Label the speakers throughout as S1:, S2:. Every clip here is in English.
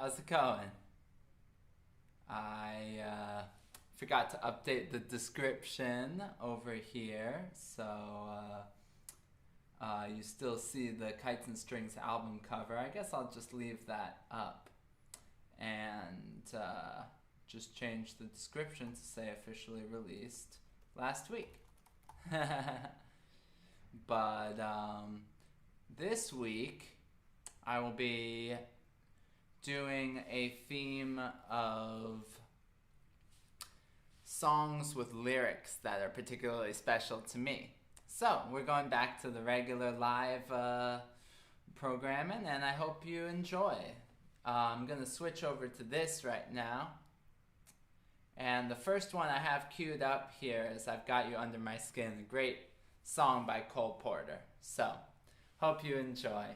S1: how's it going? I forgot to update the description over here, so you still see the Kites and Strings album cover. I guess I'll just leave that up and just change the description to say officially released last week. But this week I will be doing a theme of songs with lyrics that are particularly special to me. So we're going back to the regular live programming, and I hope you enjoy. I'm going to switch over to this right now. And the first one I have queued up here is I've Got You Under My Skin, a great song by Cole Porter. So, hope you enjoy.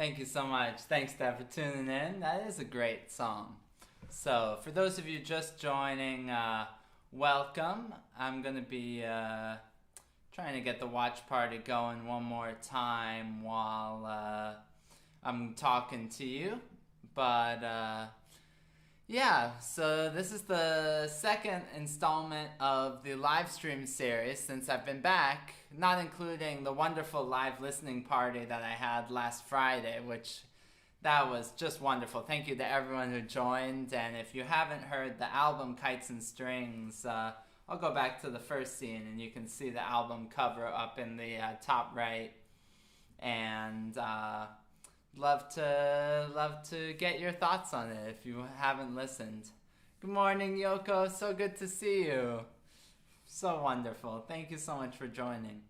S1: Thank you so much. Thanks, Dad, for tuning in. That is a great song. So, for those of you just joining, welcome. I'm going to be trying to get the watch party going one more time while I'm talking to you. But yeah, so this is the second installment of the live stream series since I've been back, not including the wonderful live listening party that I had last Friday, which that was just wonderful. Thank you to everyone who joined, and if you haven't heard the album Kites and Strings, I'll go back to the first scene and you can see the album cover up in the top right, and love to get your thoughts on it if you haven't listened. Good morning, Yoko. So good to see you. So wonderful. Thank you so much for joining.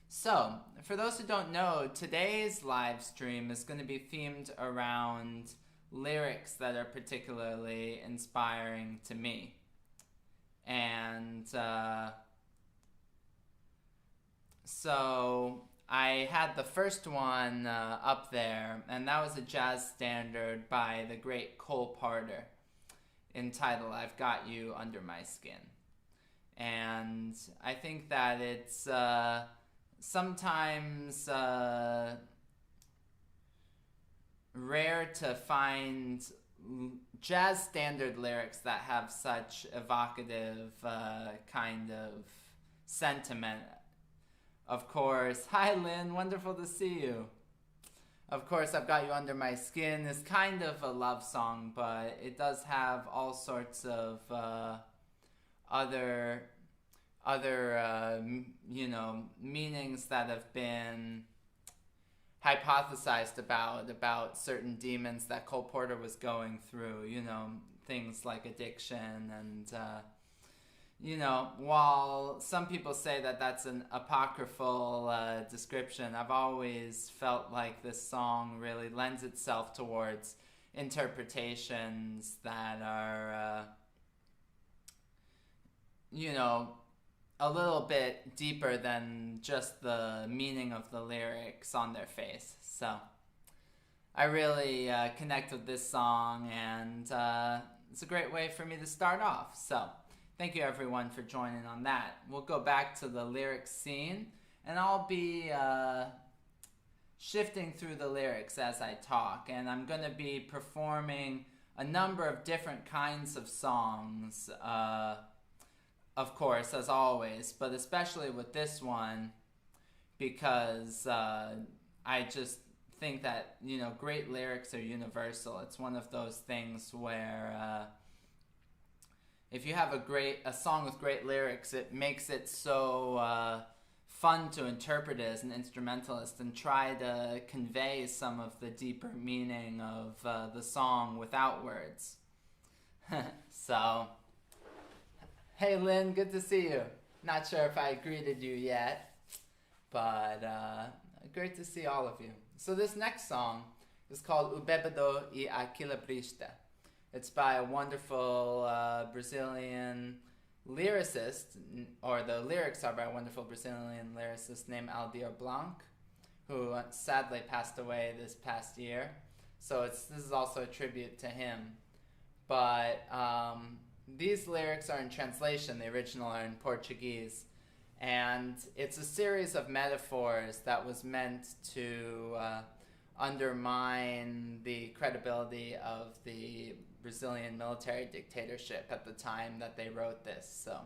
S1: So, for those who don't know, today's live stream is going to be themed around lyrics that are particularly inspiring to me. And so I had the first one up there, and that was a jazz standard by the great Cole Porter, entitled I've Got You Under My Skin. And I think that it's sometimes rare to find jazz standard lyrics that have such evocative kind of sentiment. Of course, hi Lynn, wonderful to see you. Of course, I've Got You Under My Skin is kind of a love song, but it does have all sorts of other meanings that have been hypothesized about certain demons that Cole Porter was going through, things like addiction and while some people say that that's an apocryphal description, I've always felt like this song really lends itself towards interpretations that are, a little bit deeper than just the meaning of the lyrics on their face. So I really connect with this song, and it's a great way for me to start off. So thank you everyone for joining on that. We'll go back to the lyrics scene, and I'll be shifting through the lyrics as I talk, and I'm going to be performing a number of different kinds of songs, of course, as always, but especially with this one, because I just think that, great lyrics are universal. It's one of those things where if you have a song with great lyrics, it makes it so fun to interpret it as an instrumentalist and try to convey some of the deeper meaning of the song without words. So, hey Lynn, good to see you. Not sure if I greeted you yet, but great to see all of you. So this next song is called O Bebedo e Aquila Brista. It's by a wonderful Brazilian lyricist, or the lyrics are by a wonderful Brazilian lyricist named Aldir Blanc, who sadly passed away this past year. So this is also a tribute to him. But these lyrics are in translation. The original are in Portuguese. And it's a series of metaphors that was meant to undermine the credibility of the Brazilian military dictatorship at the time that they wrote this. So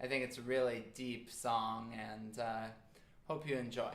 S1: I think it's a really deep song, and hope you enjoy.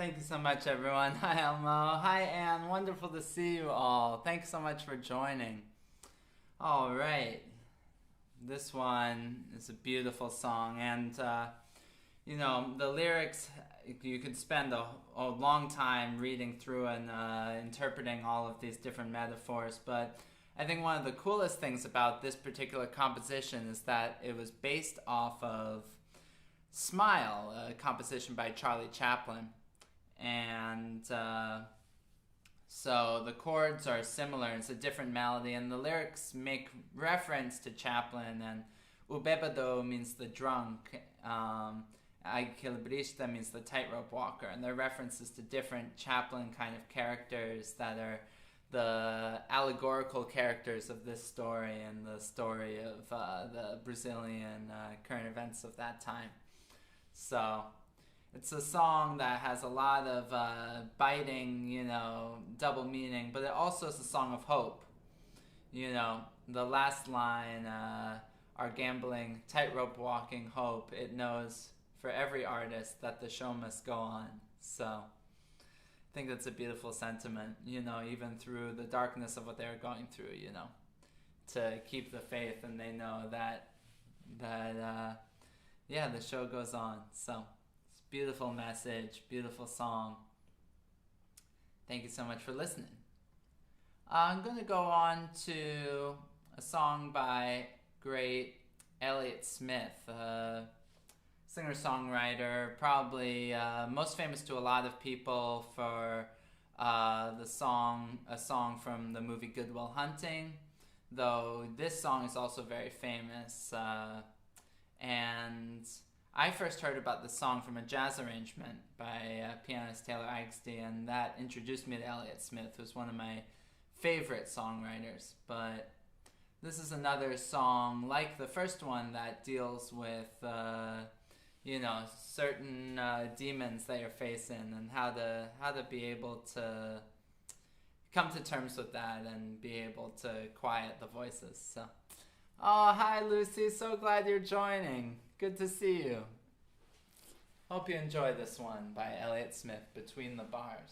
S1: Thank you so much, everyone. Hi, Elmo. Hi, Anne. Wonderful to see you all. Thanks so much for joining. All right. This one is a beautiful song, and the lyrics, you could spend a long time reading through and interpreting all of these different metaphors, but I think one of the coolest things about this particular composition is that it was based off of Smile, a composition by Charlie Chaplin. And so the chords are similar, it's a different melody, and the lyrics make reference to Chaplin, and ubebado means the drunk, equilibrista means the tightrope walker, and they're references to different Chaplin kind of characters that are the allegorical characters of this story and the story of the Brazilian current events of that time. So it's a song that has a lot of biting, double meaning, but it also is a song of hope. The last line, our gambling, tightrope walking hope, it knows for every artist that the show must go on. So I think that's a beautiful sentiment, even through the darkness of what they're going through, to keep the faith, and they know that the show goes on. So it's a beautiful message, beautiful song. Thank you so much for listening. I'm going to go on to a song by great Elliott Smith, singer-songwriter, probably most famous to a lot of people for a song from the movie Good Will Hunting, though this song is also very famous. And I first heard about this song from a jazz arrangement by pianist Taylor Eigsty, and that introduced me to Elliott Smith, who's one of my favorite songwriters. But this is another song like the first one that deals with certain demons that you're facing, and how to be able to come to terms with that and be able to quiet the voices. So, oh, hi Lucy, so glad you're joining. Good to see you. Hope you enjoy this one by Elliott Smith, Between the Bars.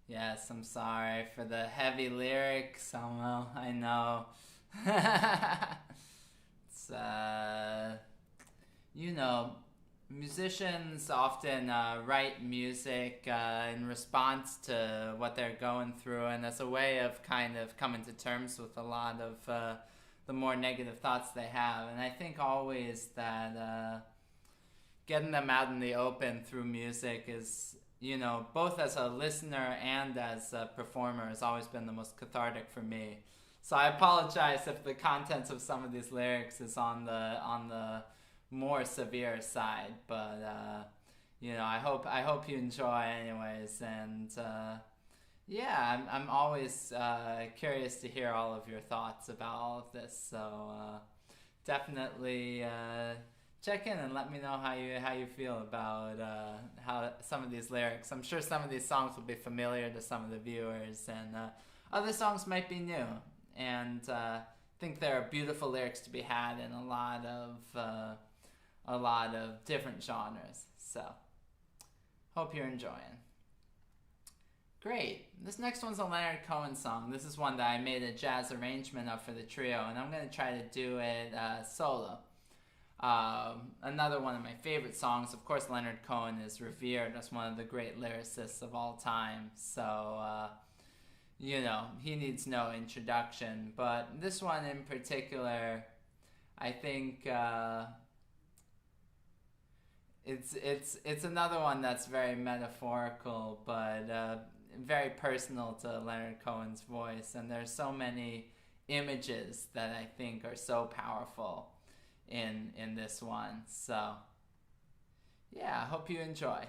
S1: Yes, I'm sorry for the heavy lyrics. Oh, well, I know. It's, you know, musicians often write music in response to what they're going through, and as a way of kind of coming to terms with a lot of the more negative thoughts they have. And I think always that getting them out in the open through music is, both as a listener and as a performer, has always been the most cathartic for me. So I apologize if the contents of some of these lyrics is on the more severe side, but I hope you enjoy anyways, and yeah, I'm always curious to hear all of your thoughts about all of this. So definitely check in and let me know how you feel about how some of these lyrics. I'm sure some of these songs will be familiar to some of the viewers, and other songs might be new. And think there are beautiful lyrics to be had in a lot of different genres. So hope you're enjoying. Great. This next one's a Leonard Cohen song. This is one that I made a jazz arrangement of for the trio, and I'm going to try to do it solo. Another one of my favorite songs. Of course, Leonard Cohen is revered as one of the great lyricists of all time. So, he needs no introduction. But this one in particular, I think it's another one that's very metaphorical, but very personal to Leonard Cohen's voice. And there's so many images that I think are so powerful in this one. So yeah, I hope you enjoy.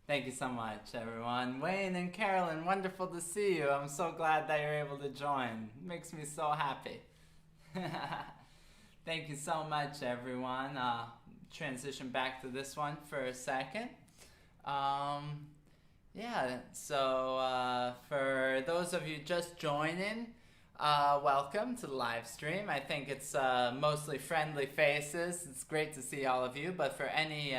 S1: Thank you so much, everyone. Wayne and Carolyn, wonderful to see you. I'm so glad that you're able to join. It makes me so happy. Thank you so much, everyone. Transition back to this one for a second. Yeah, so for those of you just joining, welcome to the live stream. I think it's mostly friendly faces. It's great to see all of you, but for any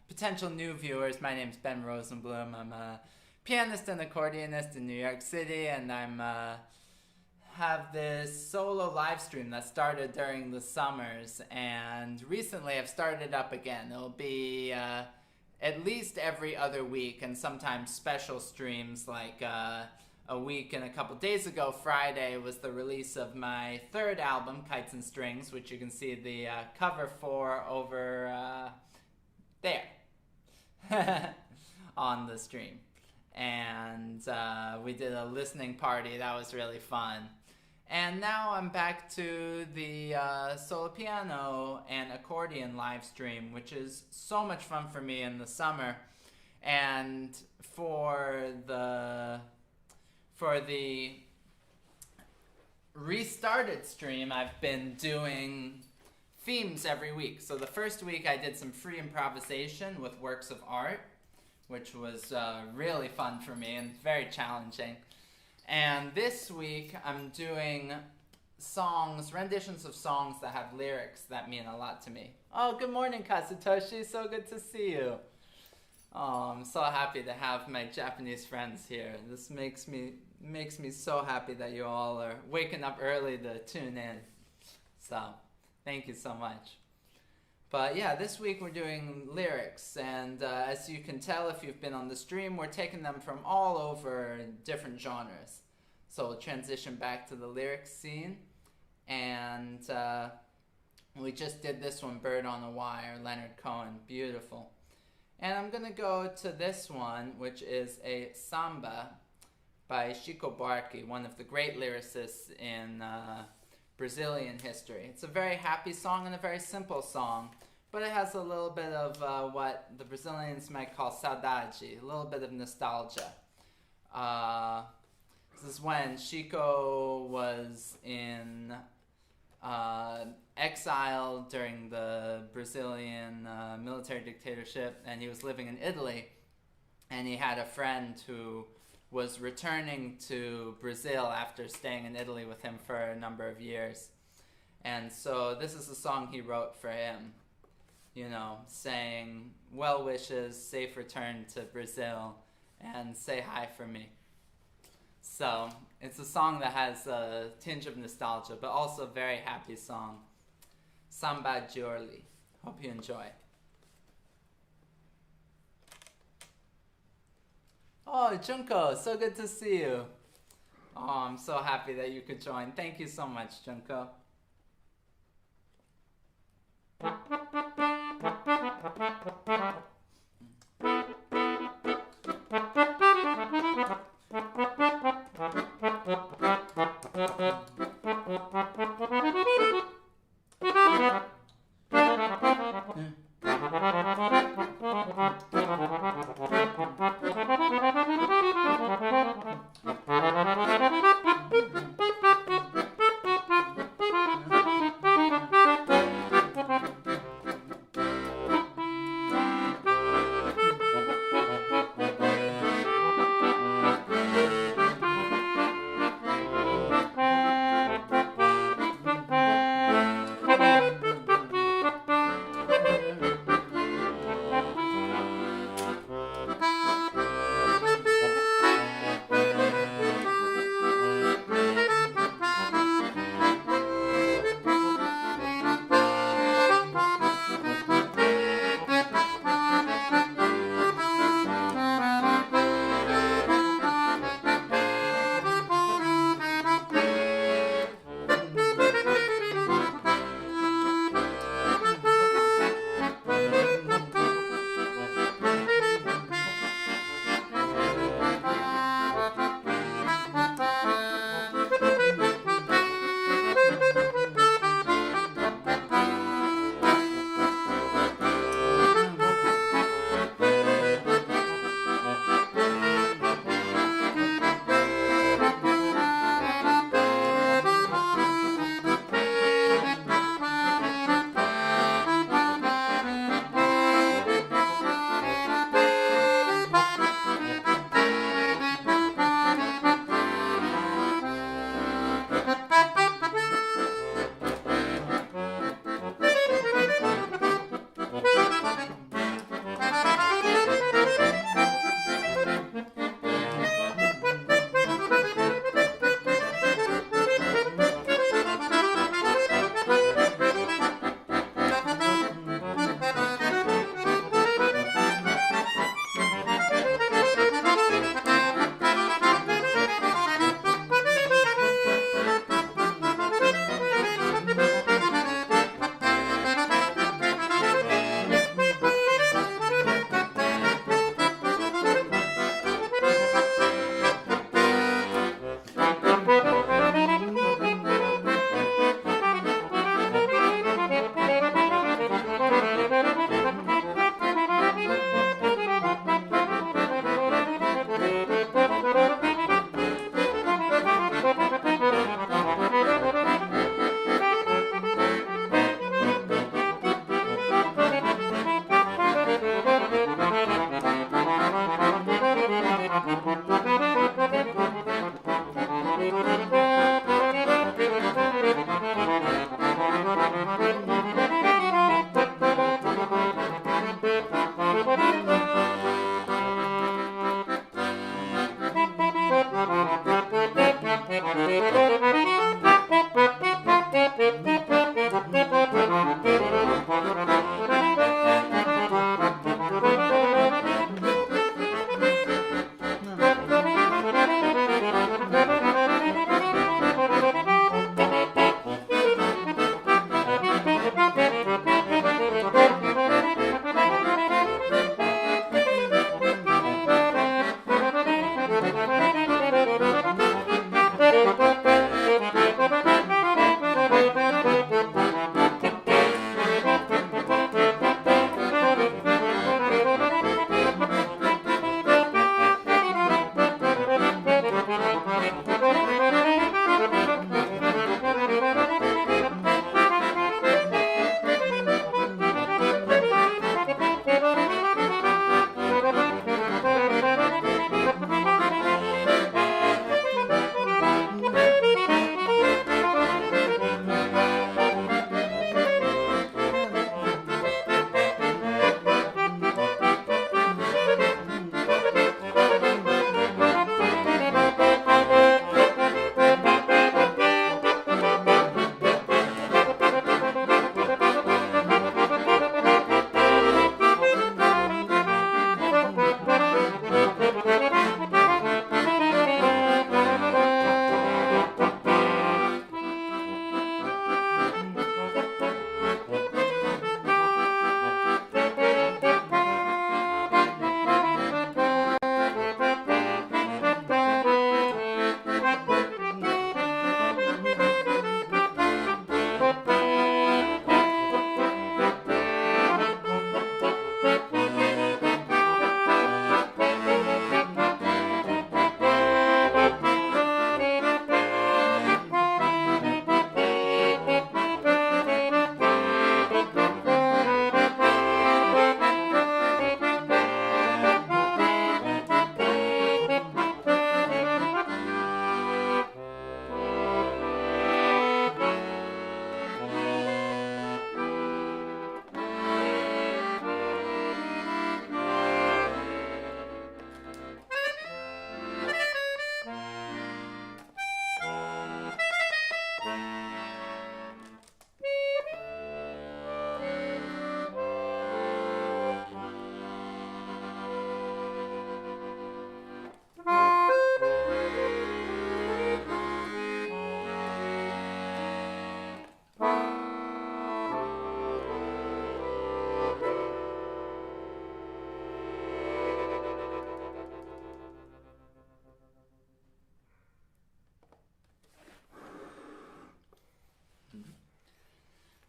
S1: potential new viewers, my name's Ben Rosenblum. I'm a pianist and accordionist in New York City, and I'm have this solo live stream that started during the summers, and recently I've started up again. It'll be at least every other week, and sometimes special streams like a week and a couple days ago, Friday, was the release of my third album, Kites and Strings, which you can see the cover for over there on the stream. And we did a listening party. That was really fun. And now I'm back to the solo piano and accordion live stream, which is so much fun for me in the summer. And for the restarted stream, I've been doing themes every week. So the first week I did some free improvisation with works of art, which was really fun for me and very challenging. And this week I'm doing songs, renditions of songs that have lyrics that mean a lot to me. Oh, good morning, Kazutoshi. So good to see you. Oh, I'm so happy to have my Japanese friends here. This makes me so happy that you all are waking up early to tune in. So, thank you so much. But yeah, this week we're doing lyrics, and as you can tell if you've been on the stream, we're taking them from all over different genres. So we'll transition back to the lyrics scene, and we just did this one, Bird on a Wire, Leonard Cohen, beautiful. And I'm going to go to this one, which is a samba by Chico Buarque, one of the great lyricists in Brazilian history. It's a very happy song and a very simple song, but it has a little bit of what the Brazilians might call saudade, a little bit of nostalgia. This is when Chico was in exile during the Brazilian military dictatorship, and he was living in Italy, and he had a friend who was returning to Brazil after staying in Italy with him for a number of years. And so this is a song he wrote for him, you know, saying, well wishes, safe return to Brazil, and say hi for me. So it's a song that has a tinge of nostalgia, but also a very happy song. Samba Giorli. Hope you enjoy. Oh, Junko, so good to see you. Oh, I'm so happy that you could join. Thank you so much, Junko.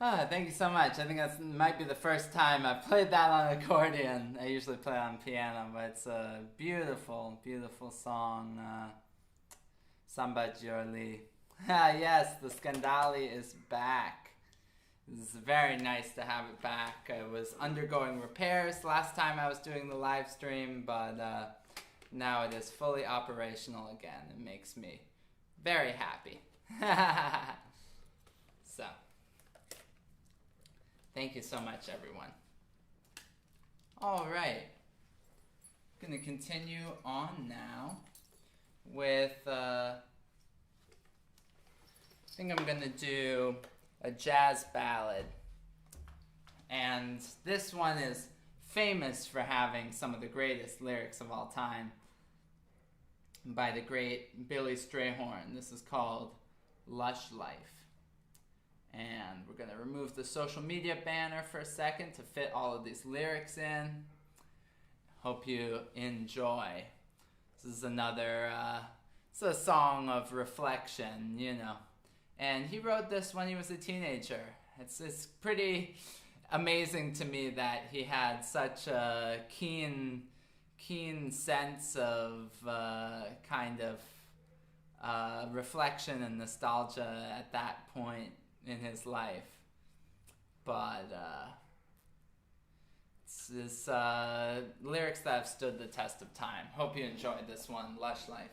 S1: Ah, thank you so much. I think that might be the first time I've played that on accordion. I usually play on piano, but it's a beautiful, beautiful song. Samba Giorli. Ah, yes, the Scandali is back. It's very nice to have it back. I was undergoing repairs last time I was doing the live stream, but now it is fully operational again. It makes me very happy. So, thank you so much, everyone. All right. I'm going to continue on now with, I think I'm going to do a jazz ballad. And this one is famous for having some of the greatest lyrics of all time by the great Billy Strayhorn. This is called Lush Life. And we're going to remove the social media banner for a second to fit all of these lyrics in. Hope you enjoy. This is another, it's a song of reflection, you know. And he wrote this when he was a teenager. It's pretty amazing to me that he had such a keen sense of kind of reflection and nostalgia at that point in his life. But it's lyrics that have stood the test of time. Hope you enjoyed this one, Lush Life.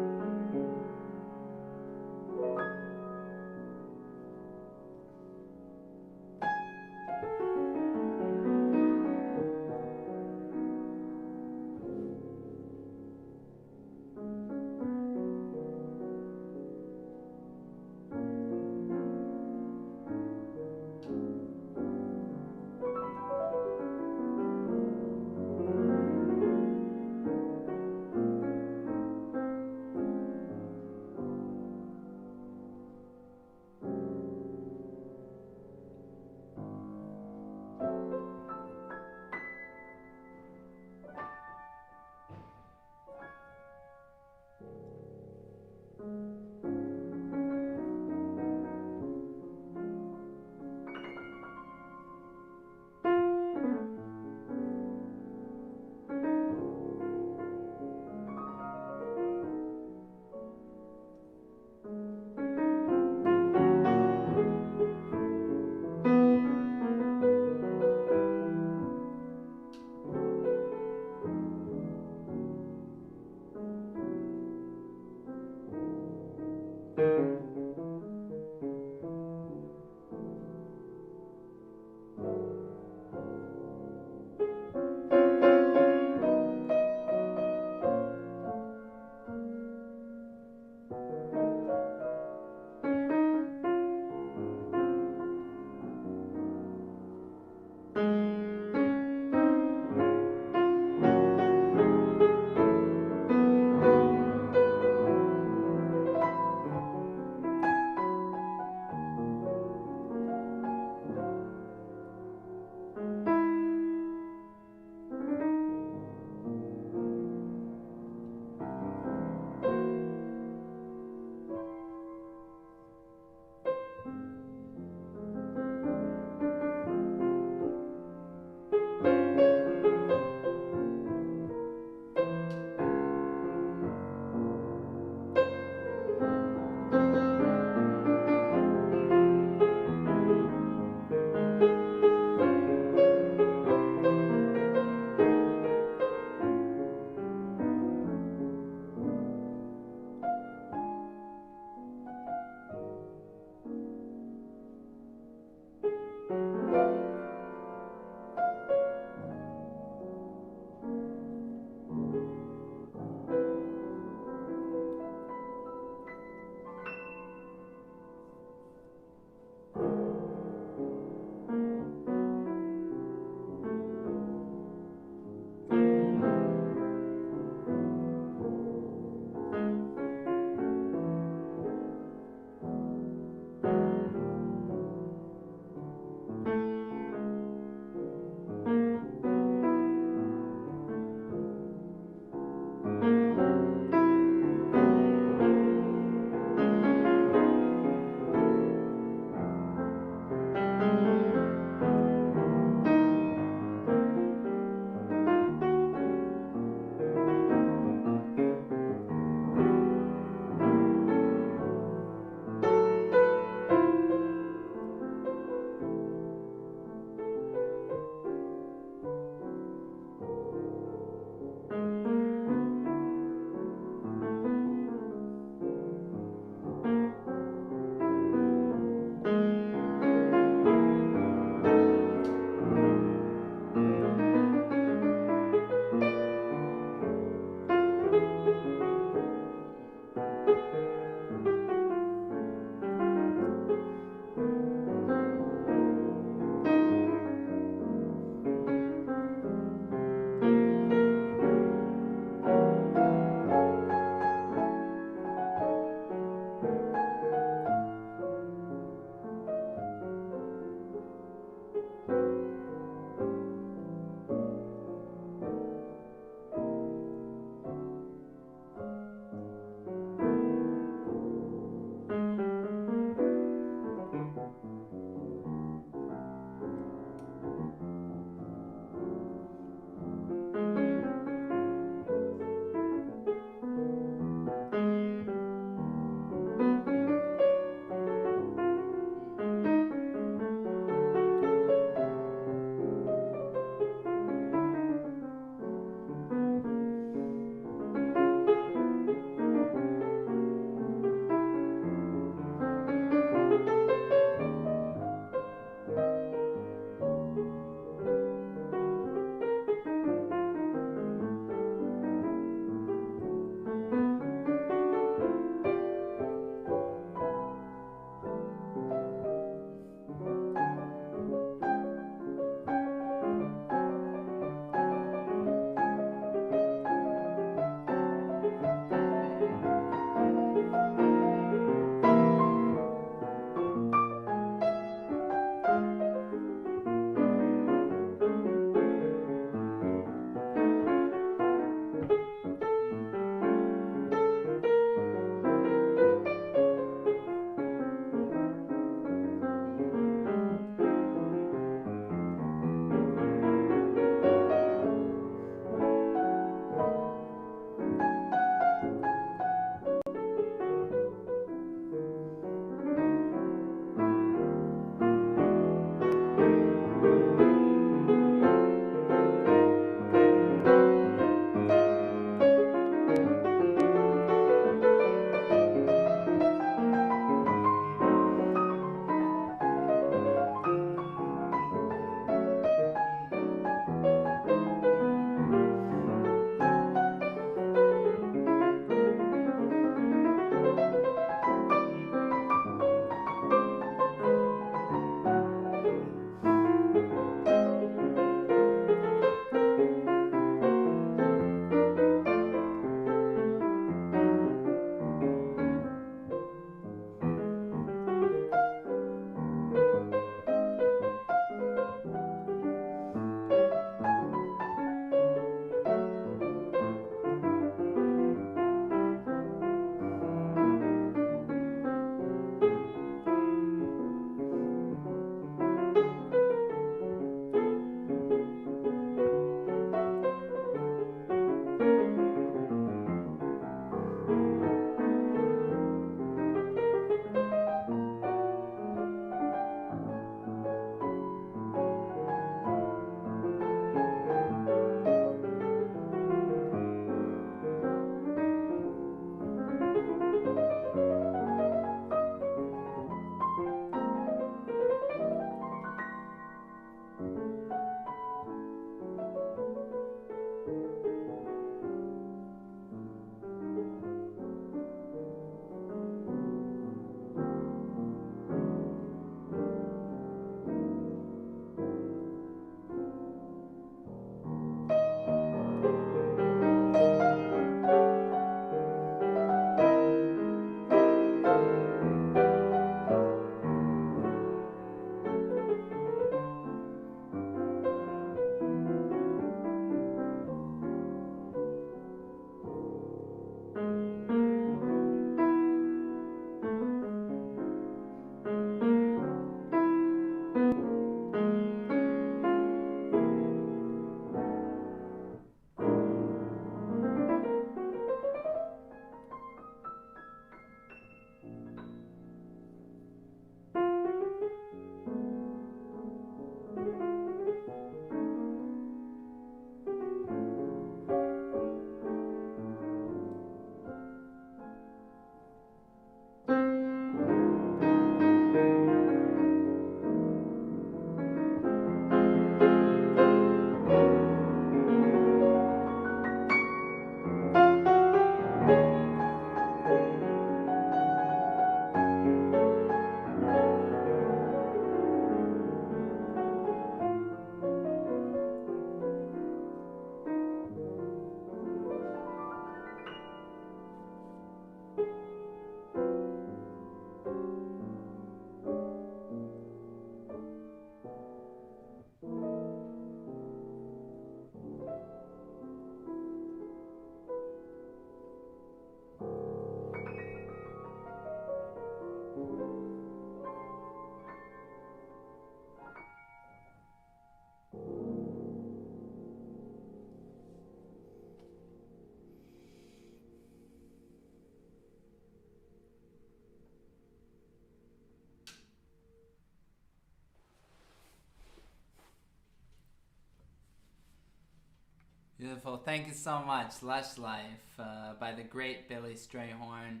S1: Beautiful. Thank you so much. Lush Life by the great Billy Strayhorn.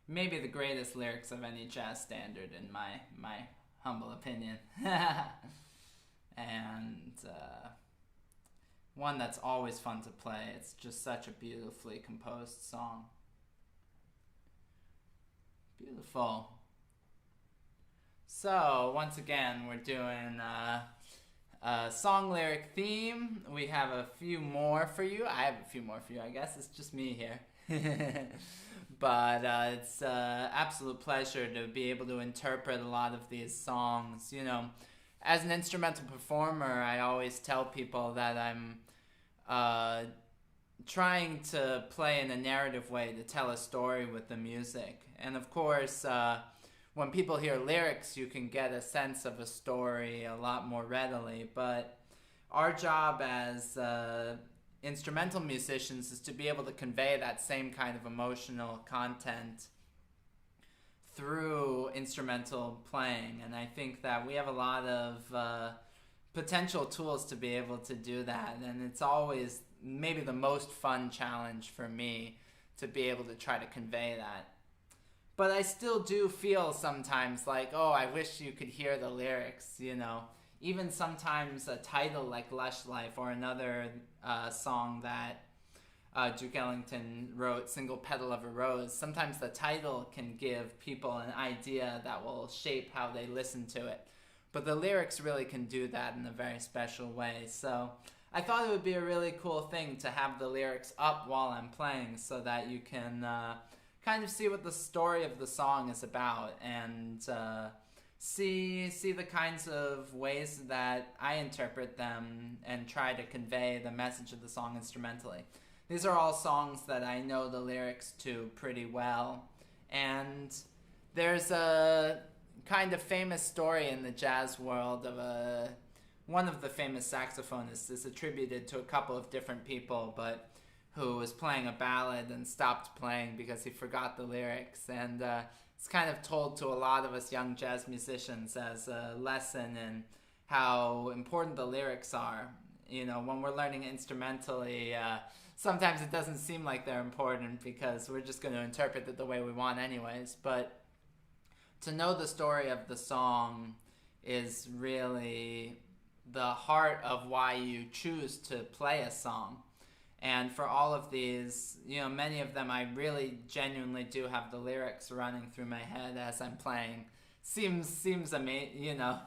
S1: Maybe the greatest lyrics of any jazz standard in my humble opinion. And one that's always fun to play. It's just such a beautifully composed song. Beautiful. So, once again, we're doing song lyric theme. We have a few more for you. I have a few more for you, I guess. It's just me here. But it's an absolute pleasure to be able to interpret a lot of these songs. You know, as an instrumental performer, I always tell people that I'm trying to play in a narrative way to tell a story with the music. And of course, when people hear lyrics, you can get a sense of a story a lot more readily. But our job as instrumental musicians is to be able to convey that same kind of emotional content through instrumental playing. And I think that we have a lot of potential tools to be able to do that. And it's always maybe the most fun challenge for me to be able to try to convey that. But I still do feel sometimes like, oh, I wish you could hear the lyrics, you know. Even sometimes a title like Lush Life or another song that Duke Ellington wrote, Single Petal of a Rose, sometimes the title can give people an idea that will shape how they listen to it. But the lyrics really can do that in a very special way. So I thought it would be a really cool thing to have the lyrics up while I'm playing so that you can kind of see what the story of the song is about and see the kinds of ways that I interpret them and try to convey the message of the song instrumentally. These are all songs that I know the lyrics to pretty well, and there's a kind of famous story in the jazz world of one of the famous saxophonists is attributed to a couple of different people, but who was playing a ballad and stopped playing because he forgot the lyrics. And it's kind of told to a lot of us young jazz musicians as a lesson in how important the lyrics are. You know, when we're learning instrumentally, sometimes it doesn't seem like they're important because we're just going to interpret it the way we want anyways. But to know the story of the song is really the heart of why you choose to play a song. And for all of these, you know, many of them I really genuinely do have the lyrics running through my head as I'm playing. Seems amazing, you know,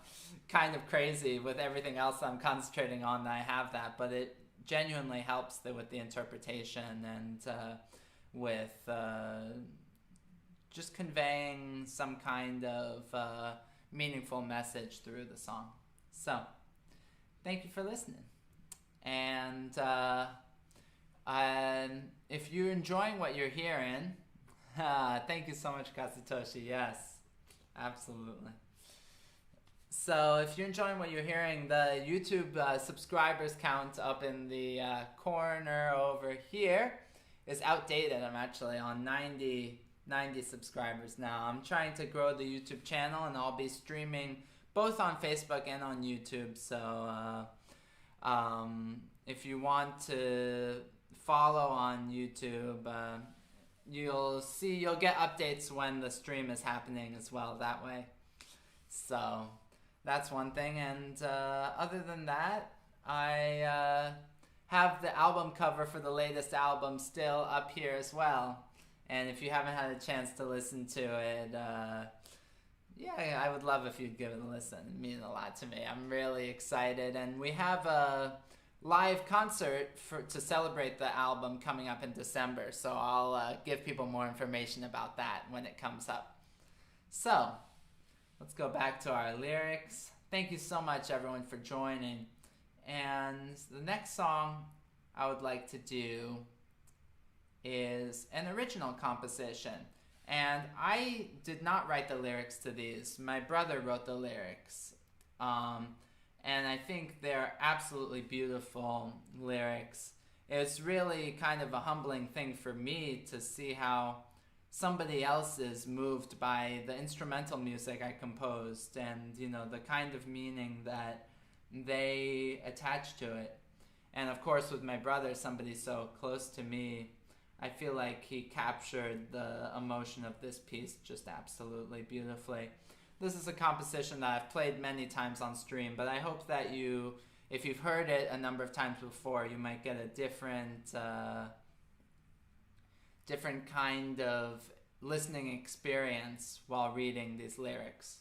S1: kind of crazy with everything else I'm concentrating on that I have that, but it genuinely helps with the interpretation and with just conveying some kind of meaningful message through the song. So, thank you for listening. And if you're enjoying what you're hearing, thank you so much, Kazutoshi. Yes, absolutely. So if you're enjoying what you're hearing, the YouTube subscribers count up in the corner over here is outdated. I'm actually on 90 subscribers now. I'm trying to grow the YouTube channel, and I'll be streaming both on Facebook and on YouTube. So if you want to follow on YouTube, you'll get updates when the stream is happening as well that way. So that's one thing. And other than that, I have the album cover for the latest album still up here as well. And if you haven't had a chance to listen to it, yeah, I would love if you'd give it a listen. It means a lot to me. I'm really excited. And we have a live concert to celebrate the album coming up in December. So I'll give people more information about that when it comes up. So let's go back to our lyrics. Thank you so much, everyone, for joining. And the next song I would like to do is an original composition. And I did not write the lyrics to these. My brother wrote the lyrics. And I think they're absolutely beautiful lyrics. It's really kind of a humbling thing for me to see how somebody else is moved by the instrumental music I composed and, you know, the kind of meaning that they attach to it. And of course, with my brother, somebody so close to me, I feel like he captured the emotion of this piece just absolutely beautifully. This is a composition that I've played many times on stream, but I hope that you, if you've heard it a number of times before, you might get a different kind of listening experience while reading these lyrics.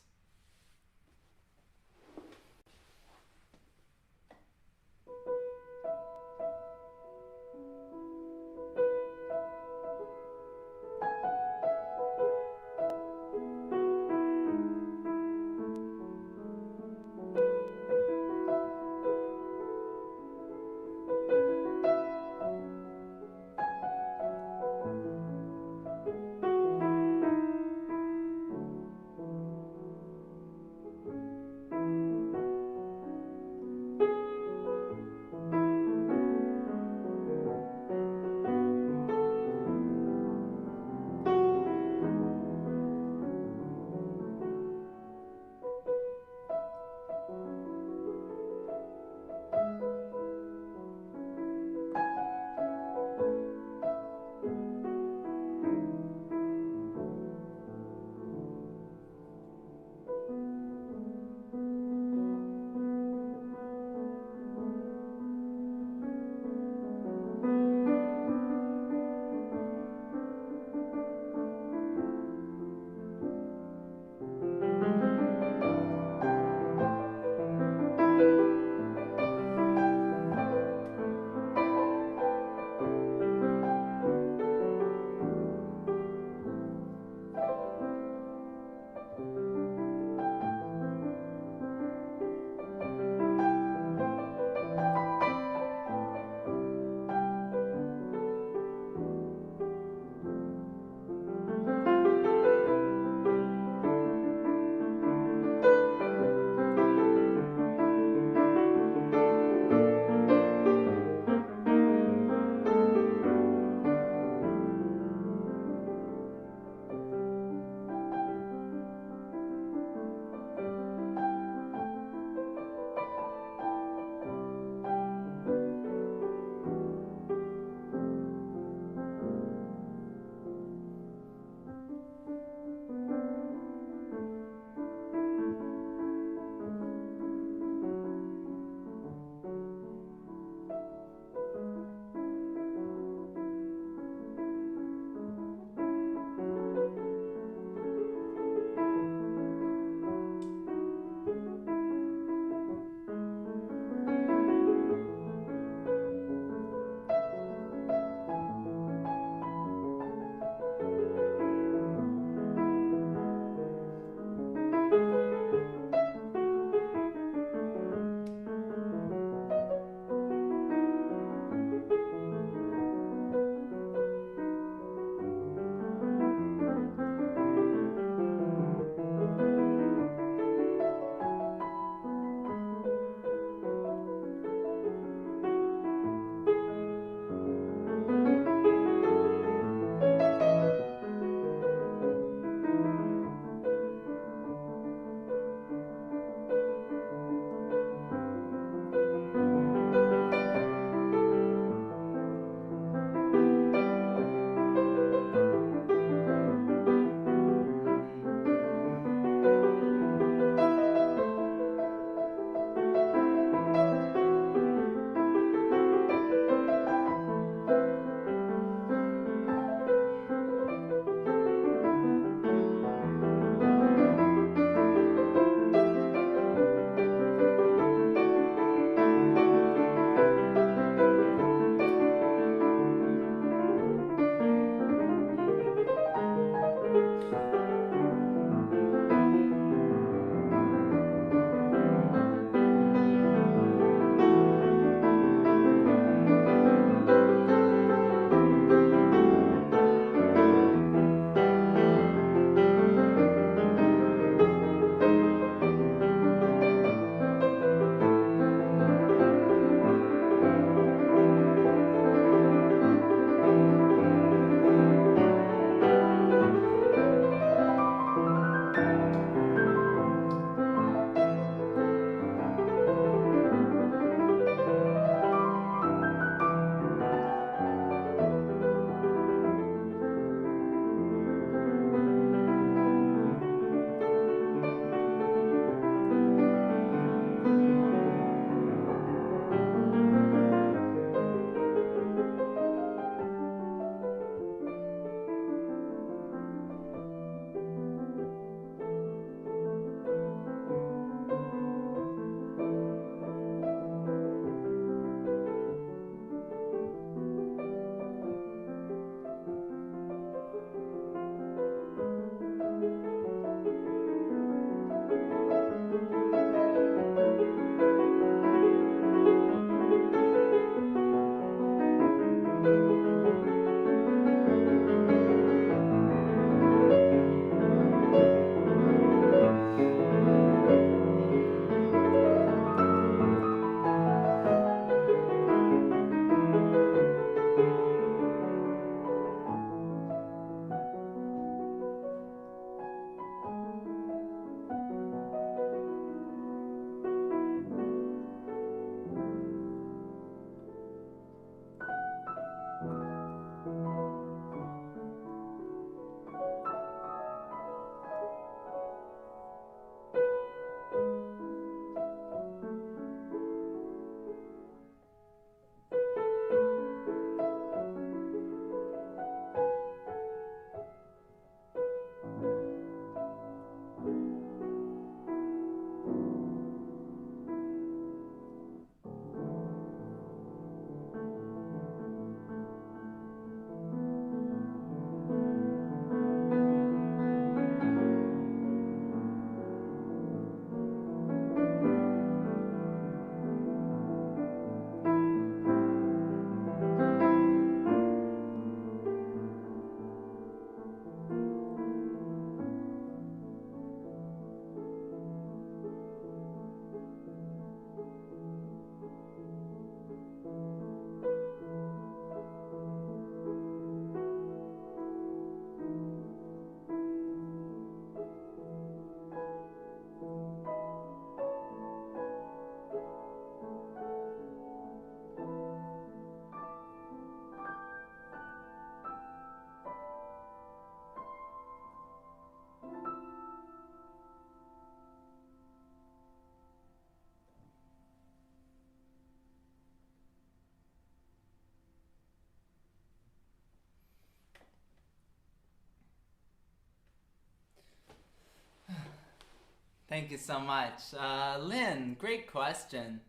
S1: Thank you so much. Lynn, great question.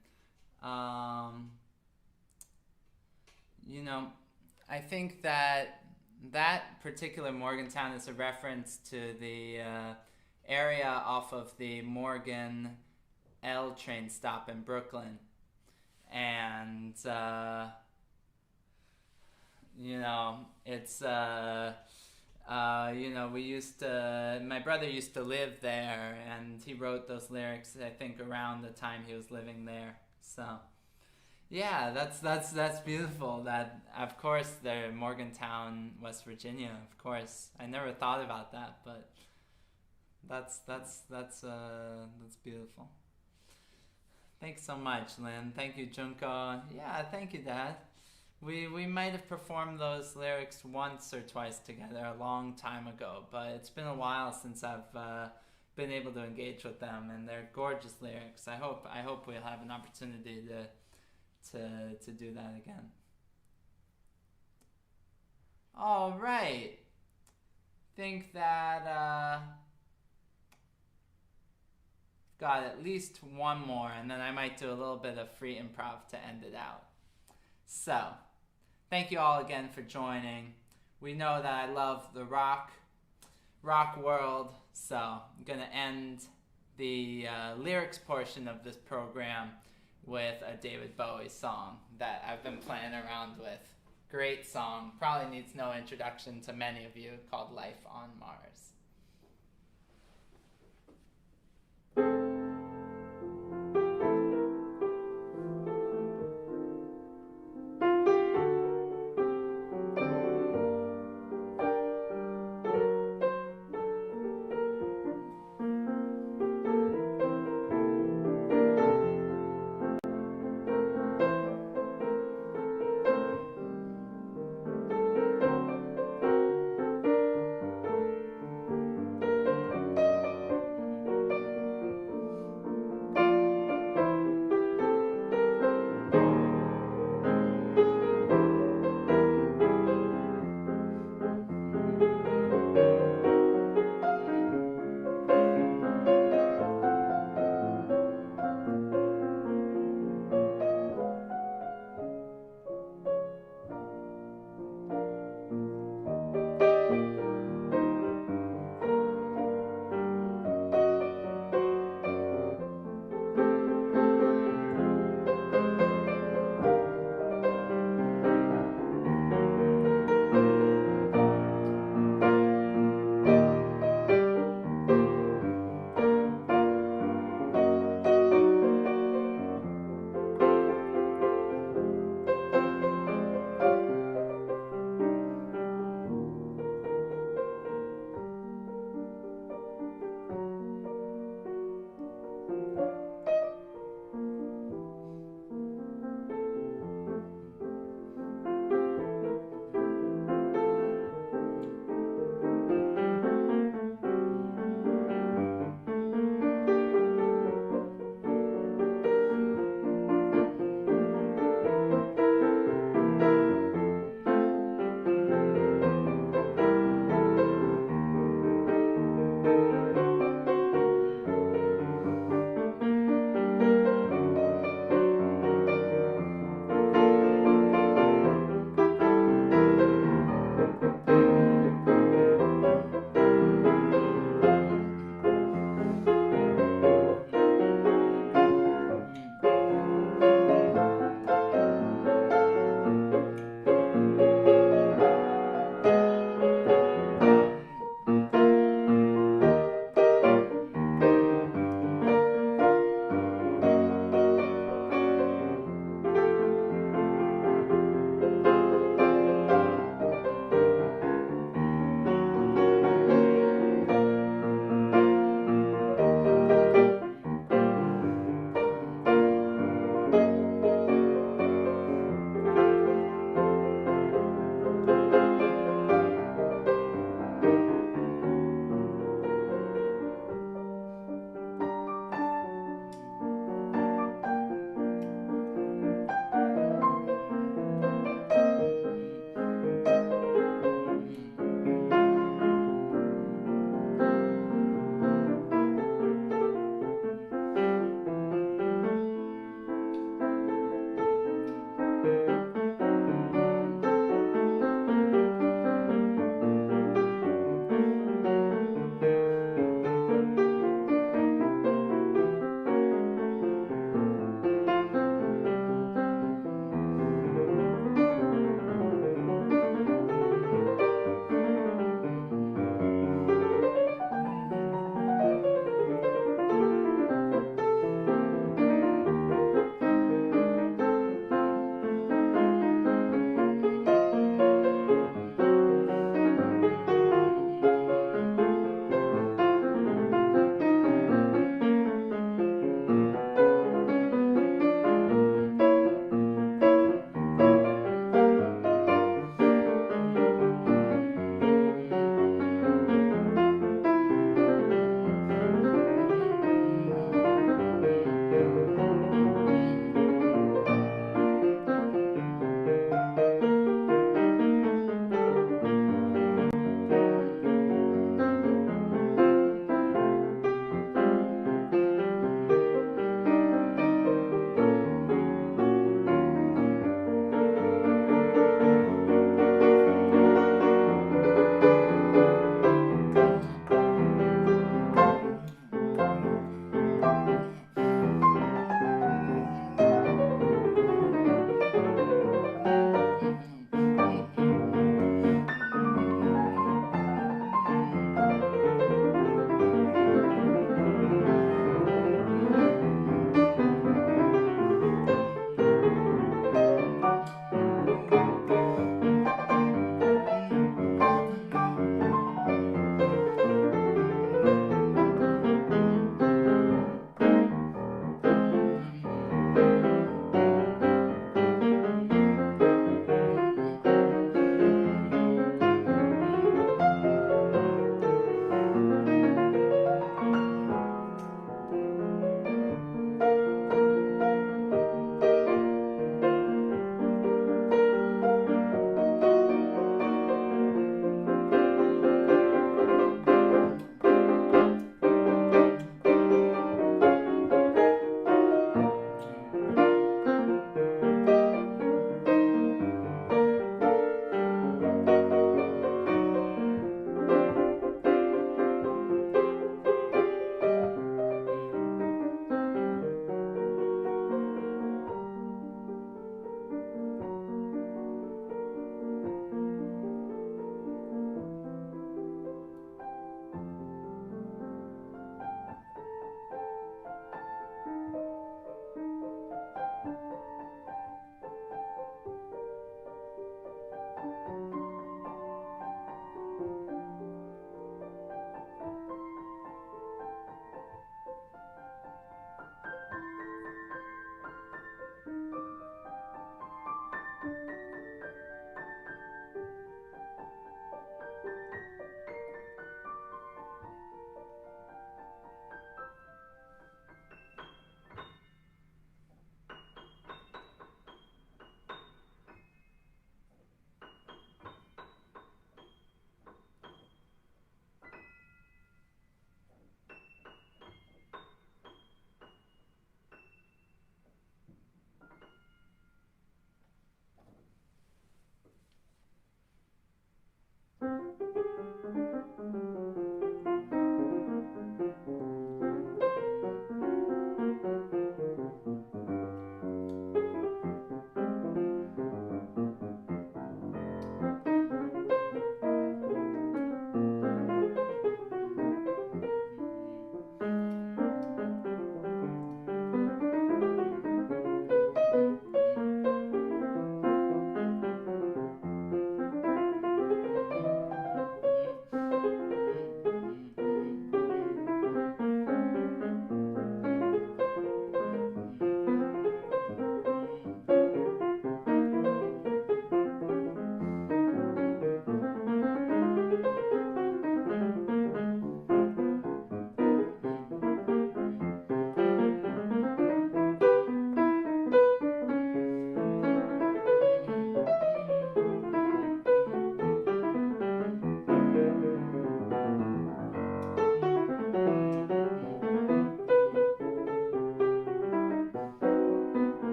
S1: Um, you know, I think that that particular Morgantown is a reference to the area off of the Morgan L train stop in Brooklyn. And, it's we used to. My brother used to live there, and he wrote those lyrics. I think around the time he was living there. So, yeah, that's beautiful. That of course they're Morgantown, West Virginia. Of course, I never thought about that, but that's beautiful. Thanks so much, Lynn. Thank you, Junko. Yeah, thank you, Dad. We might have performed those lyrics once or twice together a long time ago, but it's been a while since I've been able to engage with them, and they're gorgeous lyrics. I hope we'll have an opportunity to do that again. All right. Think that got at least one more, and then I might do a little bit of free improv to end it out. So, thank you all again for joining. We know that I love the rock world, so I'm going to end the lyrics portion of this program with a David Bowie song that I've been playing around with. Great song, probably needs no introduction to many of you, called Life on Mars.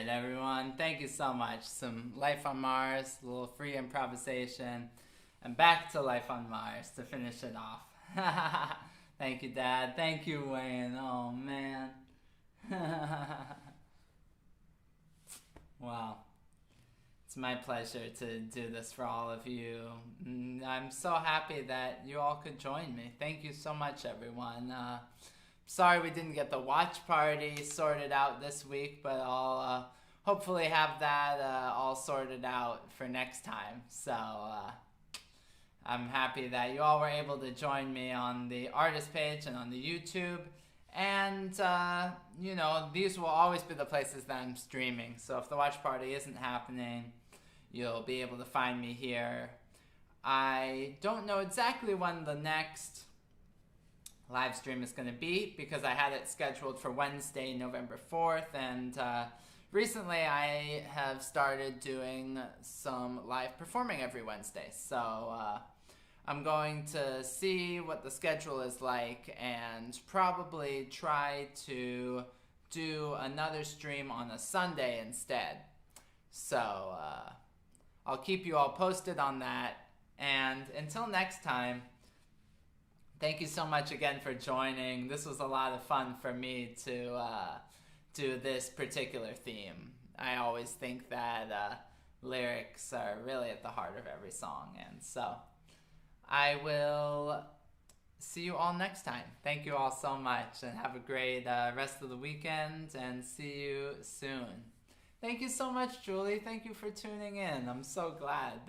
S1: right, everyone. Thank you so much. Some Life on Mars, a little free improvisation, and back to Life on Mars to finish it off. Thank you, Dad. Thank you, Wayne. Oh, man. Wow. It's my pleasure to do this for all of you. I'm so happy that you all could join me. Thank you so much, everyone. Sorry we didn't get the watch party sorted out this week, but I'll hopefully have that all sorted out for next time. So I'm happy that you all were able to join me on the artist page and on the YouTube. And, you know, these will always be the places that I'm streaming. So if the watch party isn't happening, you'll be able to find me here. I don't know exactly when the next live stream is going to be because I had it scheduled for Wednesday, November 4th. And recently I have started doing some live performing every Wednesday. So I'm going to see what the schedule is like and probably try to do another stream on a Sunday instead. So I'll keep you all posted on that. And until next time, thank you so much again for joining. This was a lot of fun for me to do this particular theme. I always think that lyrics are really at the heart of every song. And so I will see you all next time. Thank you all so much and have a great rest of the weekend and see you soon. Thank you so much, Julie. Thank you for tuning in. I'm so glad that